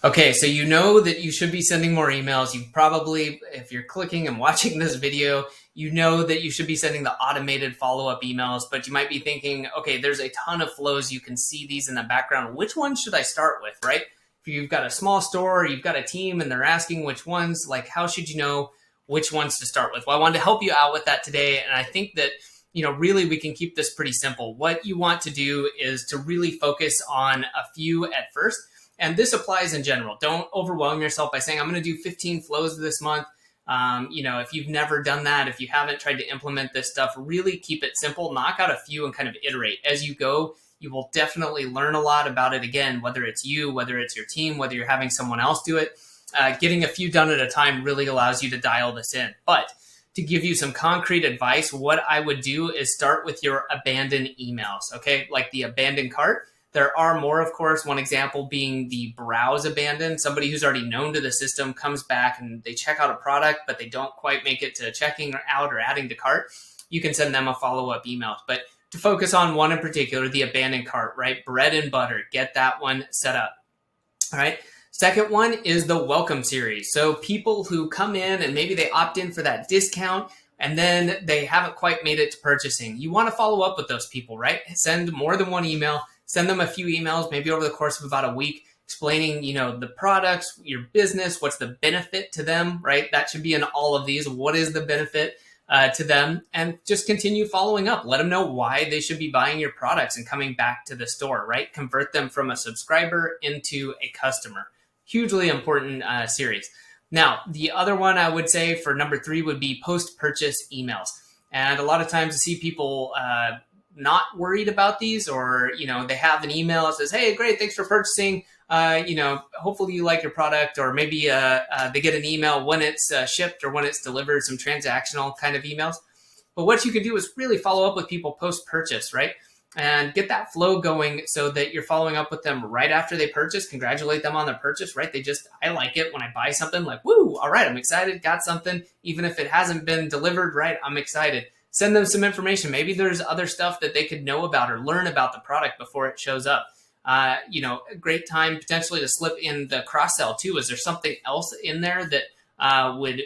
Okay, so you know that you should be sending more emails. You probably, if you're clicking and watching this video, you know that you should be sending the automated follow-up emails, but you might be thinking, okay, there's a ton of flows. You can see these in the background. Which one should I start with, right? If you've got a small store, you've got a team, and they're asking which ones, like how should you know which ones to start with? Well, I wanted to help you out with that today, and I think that really we can keep this pretty simple. What you want to do is to really focus on a few at first. And this applies in general. Don't overwhelm yourself by saying, I'm going to do 15 flows this month. If you've never done that, if you haven't tried to implement this stuff, really keep it simple, knock out a few and kind of iterate. As you go, you will definitely learn a lot about it again, whether it's you, whether it's your team, whether you're having someone else do it. Getting a few done at a time really allows you to dial this in. But to give you some concrete advice, what I would do is start with your abandoned emails, okay? Like the abandoned cart. There are more, of course, one example being the browse abandoned. Somebody who's already known to the system comes back and they check out a product, but they don't quite make it to checking out or adding to cart. You can send them a follow-up email. But to focus on one in particular, the abandoned cart, right? Bread and butter, get that one set up, all right? Second one is the welcome series. So people who come in and maybe they opt in for that discount and then they haven't quite made it to purchasing. You want to follow up with those people, right? Send more than one email. Send them a few emails, maybe over the course of about a week, explaining, the products, your business, what's the benefit to them, right? That should be in all of these. What is the benefit to them? And just continue following up. Let them know why they should be buying your products and coming back to the store, right? Convert them from a subscriber into a customer. Hugely important series. Now, the other one I would say for number 3 would be post-purchase emails. And a lot of times I see people not worried about these, or they have an email that says, hey, great, thanks for purchasing, hopefully you like your product, or maybe they get an email when it's shipped or when it's delivered, some transactional kind of emails. But what you can do is really follow up with people post-purchase, right? And get that flow going so that you're following up with them right after they purchase. Congratulate them on their purchase, right? I like it when I buy something, like, woo, all right, I'm excited, got something. Even if it hasn't been delivered, right, I'm excited. Send them some information. Maybe there's other stuff that they could know about or learn about the product before it shows up. A great time potentially to slip in the cross-sell too. Is there something else in there that would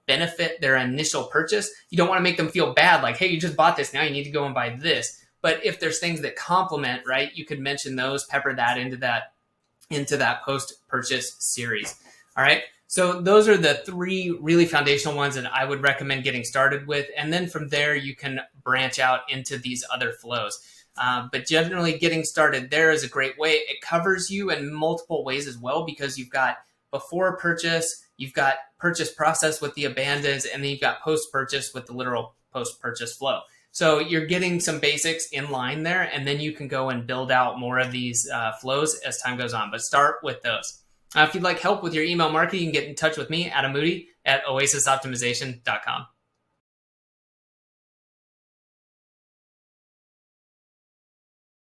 benefit their initial purchase? You don't want to make them feel bad, like, hey, you just bought this, now you need to go and buy this. But if there's things that complement, right, you could mention those, pepper that into that post-purchase series. All right. So those are the 3 really foundational ones that I would recommend getting started with. And then from there, you can branch out into these other flows. But generally getting started there is a great way. It covers you in multiple ways as well, because you've got before purchase, you've got purchase process with the abandons, and then you've got post-purchase with the literal post-purchase flow. So you're getting some basics in line there, and then you can go and build out more of these flows as time goes on. But start with those. If you'd like help with your email marketing, you can get in touch with me, Adam Moody, at oasisoptimization.com.